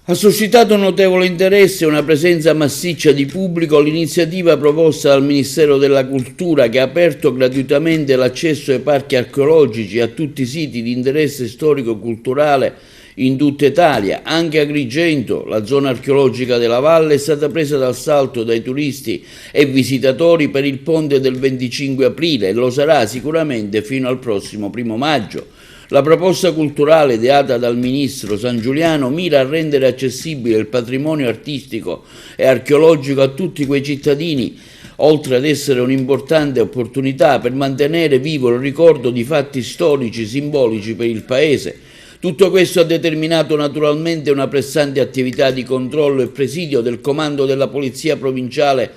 Ha suscitato notevole interesse e una presenza massiccia di pubblico l'iniziativa proposta dal Ministero della Cultura, che ha aperto gratuitamente l'accesso ai parchi archeologici e a tutti i siti di interesse storico-culturale in tutta Italia. Anche Agrigento, la zona archeologica della valle, è stata presa d'assalto dai turisti e visitatori per il ponte del 25 aprile e lo sarà sicuramente fino al prossimo 1° maggio. La proposta culturale ideata dal ministro Sangiuliano mira a rendere accessibile il patrimonio artistico e archeologico a tutti quei cittadini, oltre ad essere un'importante opportunità per mantenere vivo il ricordo di fatti storici simbolici per il Paese. Tutto questo ha determinato naturalmente una pressante attività di controllo e presidio del comando della Polizia Provinciale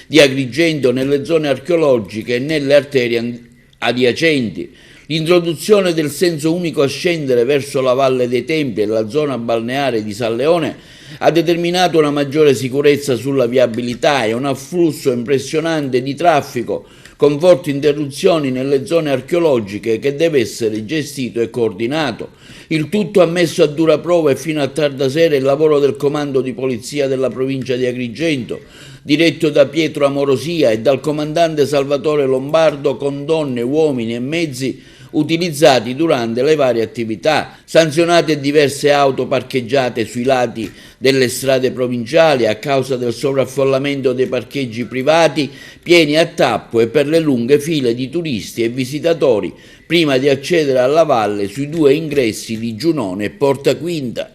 di Agrigento nelle zone archeologiche e nelle arterie adiacenti. L'introduzione del senso unico a scendere verso la Valle dei Templi e la zona balneare di San Leone ha determinato una maggiore sicurezza sulla viabilità e un afflusso impressionante di traffico, con forti interruzioni nelle zone archeologiche, che deve essere gestito e coordinato. Il tutto ha messo a dura prova e fino a tarda sera il lavoro del comando di polizia della provincia di Agrigento, diretto da Pietro Amorosia e dal comandante Salvatore Lombardo, con donne, uomini e mezzi utilizzati durante le varie attività, sanzionate diverse auto parcheggiate sui lati delle strade provinciali a causa del sovraffollamento dei parcheggi privati pieni a tappo e per le lunghe file di turisti e visitatori prima di accedere alla valle sui 2 ingressi di Giunone e Porta Quinta.